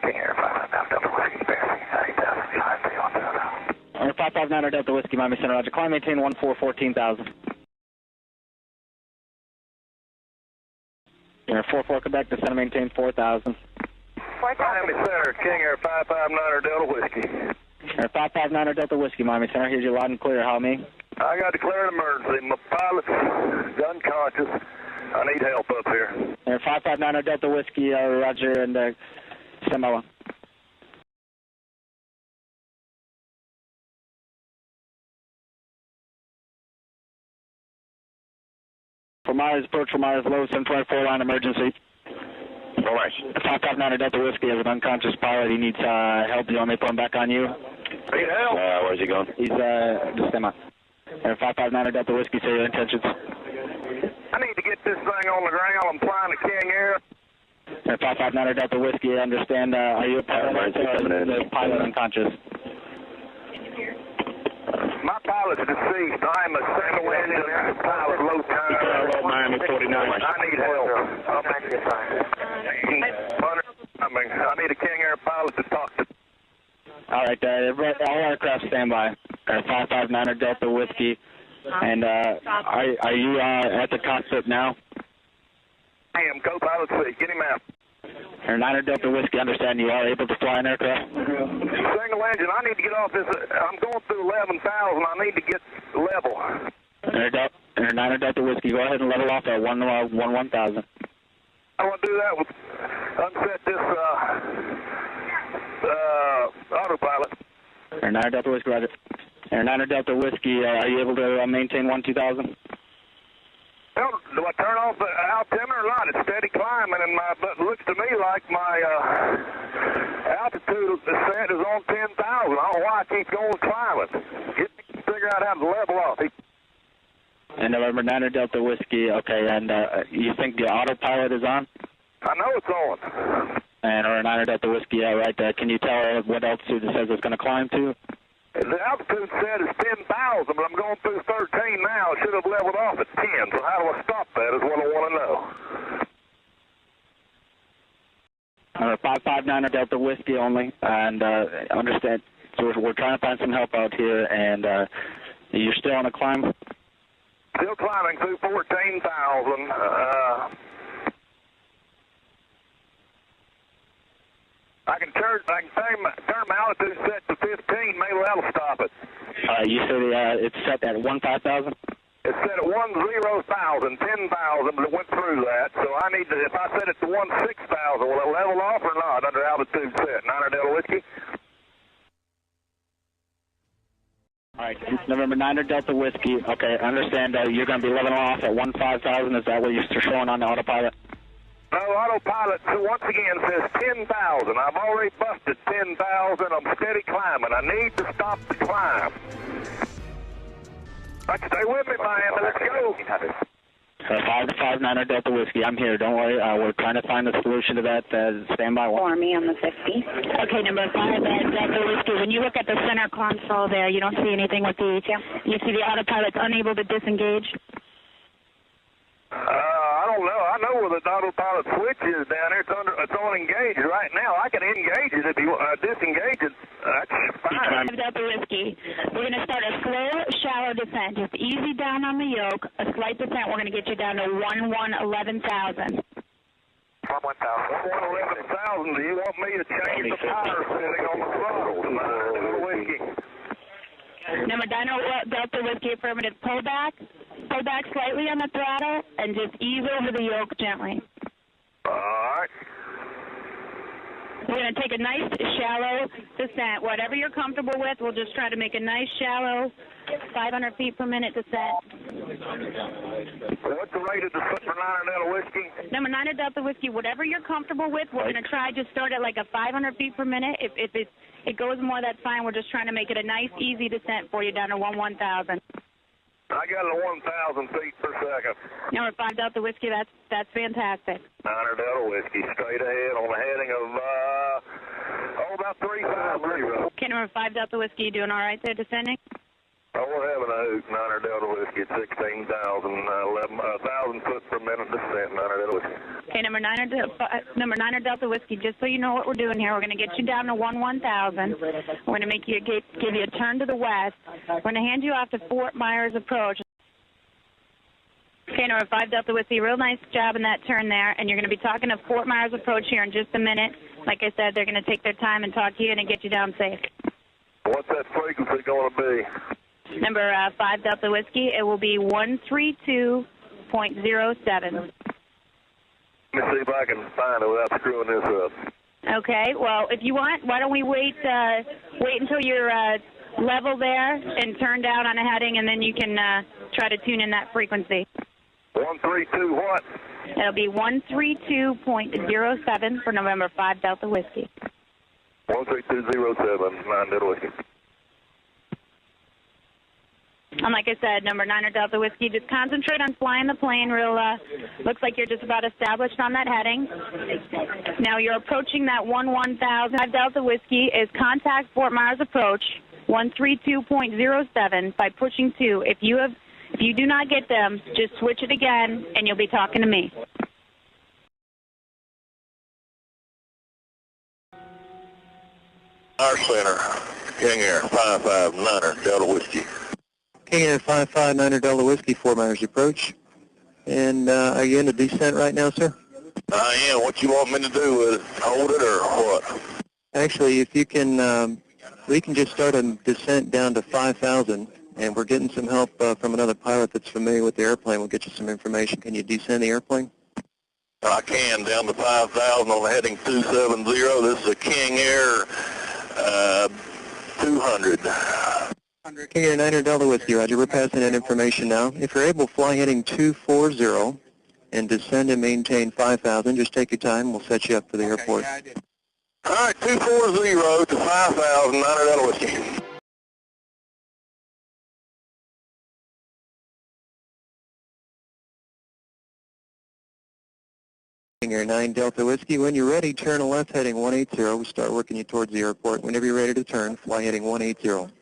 King Air 559 Delta Whiskey, passing 8,000 behind on 2,000. 559 Delta Whiskey, Miami Center, Roger. Climb, maintain 14,000. Air 44 Quebec, descend, maintain 4,000. Miami Center, King Air 559 Delta Whiskey. Air 559 Delta Whiskey, Miami Center, here's your loud and clear. How me? I got declared emergency. My pilot's unconscious. I need help up here. Air 559 Delta Whiskey, Roger, and send my one. For Myers, approach for Myers, low 724 line emergency. All right. 559 Delta Whiskey has an unconscious pilot. He needs help. Do you want me to put him back on you? Need help? Where's he going? He's just stand by. Air 559 Delta Whiskey, say your intentions. I need to get this thing on the ground. I'm flying the King Air. Air 559 Delta Whiskey, I understand. Are you a pilot? The pilot unconscious. My pilot's deceased. I'm a single engine pilot, low time. Miami 49. I need help. I need a King Air pilot to talk to. All right, all aircraft stand by. Air 559 Delta Whiskey. And are you at the cockpit now? I am co-pilot C. Get him out. Air 9 Delta Whiskey, understand you are able to fly an aircraft? Single engine. I need to get off this. I'm going through 11,000. I need to get level. Air 9 Delta Whiskey, go ahead and level off at 1,000. I want to do that with unset this autopilot. Air 9 Delta Whiskey, Roger. Air 9 Delta Whiskey, are you able to maintain 12,000? Well, do I turn off the altimeter or not? It's steady climbing, and but it looks to me like my altitude descent is on 10,000. I don't know why I keep going climbing. Figure out how to level off. And November 9 Delta Whiskey, okay, and you think the autopilot is on? I know it's on. And Air 9 Delta Whiskey, yeah, right. Can you tell what altitude it says it's going to climb to? The altitude said it's 10,000, but I'm going through 13 now. I should have leveled off at 10, so how do I stop that is what I want to know. 559 Delta Whiskey only, and understand, so we're trying to find some help out here, and you're still on a climb? Still climbing through 14,000. I can turn my altitude set to 15. Maybe that'll stop it. You said it's set at 15,000? It's set at 10,000, 10,000, but it went through that. So I need to, if I set it to 16,000, will it level off or not under altitude set? 9 Delta Whiskey. All right, November 9 Delta Whiskey. Okay, I understand you're going to be leveling off at 15,000. Is that what you're showing on the autopilot? No, autopilot, once again, says 10,000. I've already busted 10,000. I'm steady climbing. I need to stop the climb. Stay with me, Miami. Let's go. 559 Delta Whiskey. I'm here. Don't worry. We're trying to find a solution to that. Stand by. For me on the 50. Okay, number 5 Delta Whiskey. When you look at the center console there, you don't see anything with the... You see the autopilot's unable to disengage? I don't know. I know where the autopilot switch is down there. It's on engage right now. I can engage it if you disengage it. That's fine. Delta Whiskey. We're going to start a slow, shallow descent. Just easy down on the yoke. A slight descent. We're going to get you down to 11,000. 11,000. 11,000. Do you want me to change the power setting on the throttle? Whiskey. Number 9 Delta Whiskey, affirmative. Pull back. Pull back slightly on the throttle and just ease over the yoke gently. All right. We're going to take a nice shallow descent. Whatever you're comfortable with, we'll just try to make a nice shallow 500 feet per minute descent. What's the rate of descent for 9 Delta Whiskey? Number 9 Delta Whiskey, whatever you're comfortable with, we're going to try to start at like a 500 feet per minute. If it goes more, that's fine. We're just trying to make it a nice, easy descent for you down to 1,000. I got it at 1,000 feet per second. Number 5 Delta Whiskey, that's fantastic. 9 Delta Whiskey, straight ahead on the heading of, about 350. Okay, number 5 Delta Whiskey, you doing all right there, descending? Oh, we're having a hoot, 9 Delta Whiskey at 16,000, 1,000 foot per minute descent, 9 Delta Whiskey. Okay, number 9 Delta Whiskey, just so you know what we're doing here, we're going to get you down to 1000. We're going to make you give you a turn to the west. We're going to hand you off to Fort Myers Approach. Okay, number 5 Delta Whiskey, real nice job in that turn there, and you're going to be talking to Fort Myers Approach here in just a minute. Like I said, they're going to take their time and talk to you and get you down safe. What's that frequency going to be? Number 5 Delta Whiskey, it will be 132.07. Let me see if I can find it without screwing this up. Okay, well, if you want, why don't we wait until you're level there and turn down on a heading, and then you can try to tune in that frequency. 132 what? It'll be 132.07 for November 5 Delta Whiskey. 13207, 9 Delta Whiskey. And like I said, number 9 Delta Whiskey, just concentrate on flying the plane real, looks like you're just about established on that heading. Now you're approaching that 1000. 5 Delta Whiskey is contact Fort Myers Approach, 132.07 by pushing 2. If you do not get them, just switch it again and you'll be talking to me. Our center, King Air 559 Delta Whiskey. King Air 559 Delta Whiskey, Fort Myers Approach. And are you in a descent right now, sir? I am. What you want me to do with it? Hold it or what? Actually, if you can, we can just start a descent down to 5,000, and we're getting some help from another pilot that's familiar with the airplane. We'll get you some information. Can you descend the airplane? I can, down to 5,000 on the heading 270. This is a King Air 200. King Air 9 Delta Whiskey, Roger. We're passing that information now. If you're able, fly heading 240 and descend and maintain 5,000. Just take your time. We'll set you up for the airport. All right, 240 to 5,000, 9 Delta Whiskey. King Air 9 Delta Whiskey, when you're ready, turn a left heading 180. We'll start working you towards the airport. Whenever you're ready to turn, fly heading 180.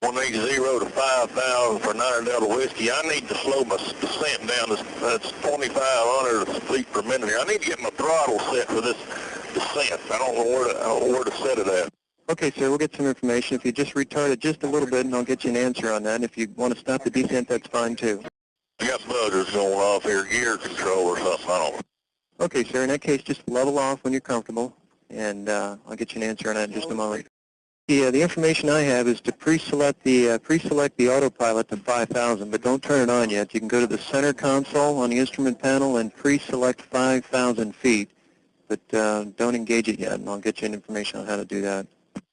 180 to 5,000 for 9 Delta Whiskey. I need to slow my descent down. That's 2,500 feet per minute here. I need to get my throttle set for this descent. I don't know where to set it at. Okay, sir, we'll get some information. If you just retard it just a little bit, and I'll get you an answer on that. And if you want to stop the descent, that's fine, too. I got buzzers going off here, gear control or something. I don't know. Okay, sir, in that case, just level off when you're comfortable, and I'll get you an answer on that in just a moment. The information I have is to pre-select the autopilot to 5,000, but don't turn it on yet. You can go to the center console on the instrument panel and pre-select 5,000 feet, but don't engage it yet, and I'll get you an information on how to do that.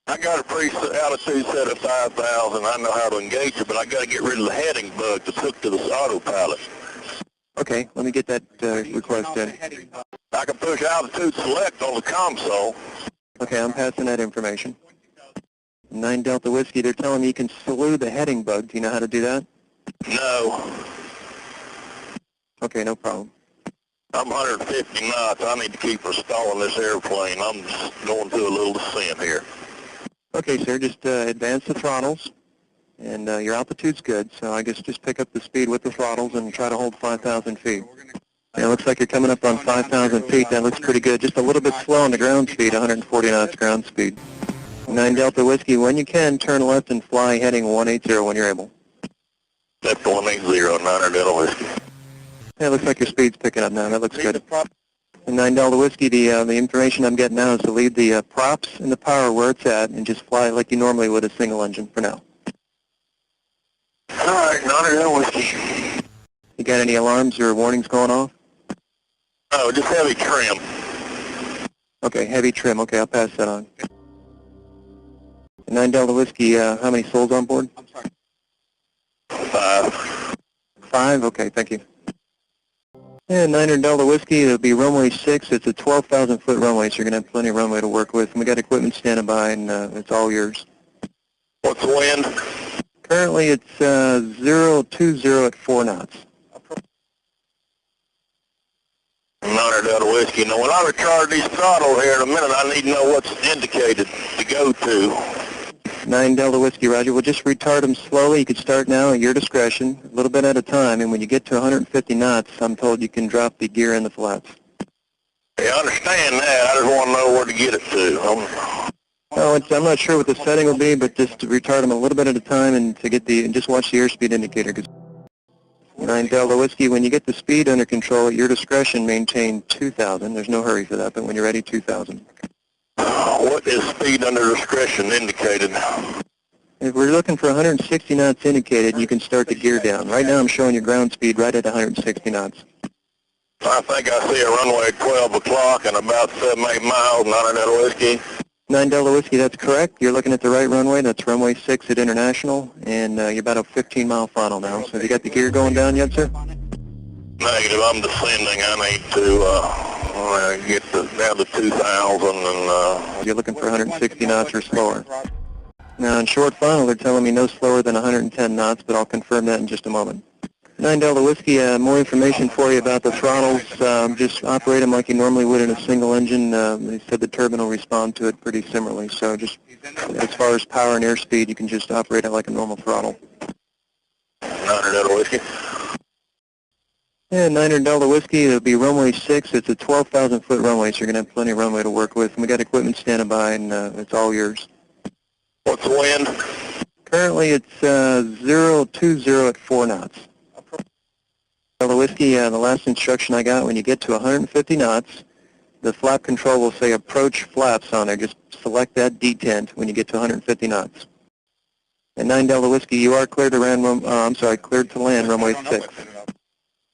I got a pre-altitude set of 5,000. I know how to engage it, but I got to get rid of the heading bug that's hooked to the autopilot. Okay, let me get that request in. I can push altitude select on the console. Okay, I'm passing that information. 9 Delta Whiskey, they're telling me you can slew the heading bug. Do you know how to do that? No. Okay, no problem. I'm 150 knots. I need to keep installing this airplane. I'm just going to a little descent here. Okay, sir, just advance the throttles, and your altitude's good, so I guess just pick up the speed with the throttles and try to hold 5,000 feet. Yeah, it looks like you're coming up on 5,000 feet. That looks pretty good. Just a little bit slow on the ground speed, 140 knots ground speed. 9 Delta Whiskey, when you can, turn left and fly heading 180 when you're able. That's 180, 9 Delta Whiskey. Yeah, it looks like your speed's picking up now. That looks good. 9 Delta Whiskey, the information I'm getting now is to leave the props and the power where it's at and just fly like you normally would a single engine for now. All right, 9 Delta Whiskey. You got any alarms or warnings going off? Oh, just heavy trim. Okay, heavy trim. Okay, I'll pass that on. 9 Delta Whiskey, how many souls on board? I'm sorry. 5. 5? Okay, thank you. And 9 Delta Whiskey, it'll be runway 6. It's a 12,000-foot runway, so you're going to have plenty of runway to work with. And we got equipment standing by, and it's all yours. What's the wind? Currently, it's 020 at 4 knots. 9 Delta Whiskey. Now, when I recharge these throttles here in a minute, I need to know what's indicated to go to. 9 Delta Whiskey, Roger. We'll just retard them slowly. You can start now at your discretion, a little bit at a time. And when you get to 150 knots, I'm told you can drop the gear in the flats. Yeah, I understand that. I just want to know where to get it to. Oh, I'm not sure what the setting will be, but just to retard them a little bit at a time and to get and just watch the airspeed indicator. 9 Delta Whiskey, when you get the speed under control, at your discretion, maintain 2,000. There's no hurry for that, but when you're ready, 2,000. What is speed under discretion indicated? If we're looking for 160 knots indicated, you can start the gear down. Right now I'm showing your ground speed right at 160 knots. I think I see a runway at 12 o'clock and about 7-8 miles, 9 Delta Whiskey. 9 Delta Whiskey, that's correct. You're looking at the right runway. That's runway 6 at International, and you're about a 15-mile funnel now. So have you got the gear going down yet, sir? Negative. I'm descending. I need to get down to 2,000 and... You're looking for 160 knots or slower. Now, in short funnel, they're telling me no slower than 110 knots, but I'll confirm that in just a moment. 9 Delta Whiskey, more information for you about the throttles. Just operate them like you normally would in a single engine. They said the turbine will respond to it pretty similarly. So just as far as power and airspeed, you can just operate it like a normal throttle. 9 Delta Whiskey. Yeah, 9 Delta Whiskey, it'll be runway 6. It's a 12,000-foot runway, so you're going to have plenty of runway to work with. And we got equipment standing by, and it's all yours. What's the wind? Currently, it's 020 at 4 knots. Delta Whiskey, the last instruction I got, when you get to 150 knots, the flap control will say approach flaps on there. Just select that detent when you get to 150 knots. And 9 Delta Whiskey, you are cleared to cleared to land runway 6.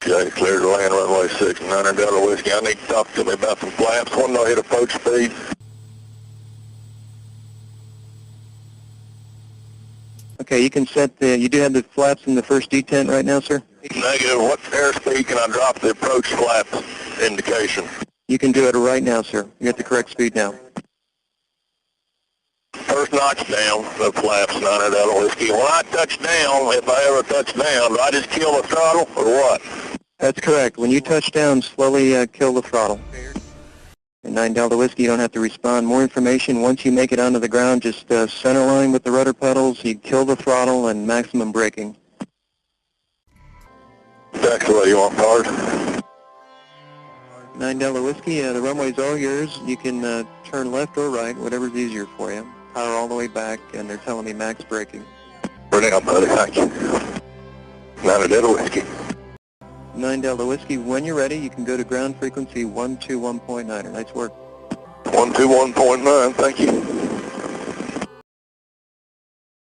Okay, cleared to land runway 6, 9 Delta Whiskey. I need to talk to me about some flaps. When do I hit approach speed? Okay, you can set you do have the flaps in the first detent right now, sir? Negative. What airspeed can I drop the approach flaps indication? You can do it right now, sir. You got the correct speed now. First notch down, the flaps, 9 Delta Whiskey. When I touch down, if I ever touch down, do I just kill the throttle or what? That's correct. When you touch down, slowly kill the throttle. And 9 Delta Whiskey, you don't have to respond. More information, once you make it onto the ground, just center line with the rudder pedals, you kill the throttle, and maximum braking. That's the way you want cars. 9 Delta Whiskey, the runway's all yours. You can turn left or right, whatever's easier for you. Power all the way back, and they're telling me max braking. Brilliant, buddy. Thank you. 9 Delta Whiskey. 9 Delta Whiskey, when you're ready, you can go to ground frequency 121.9. Nice work. 121.9, thank you.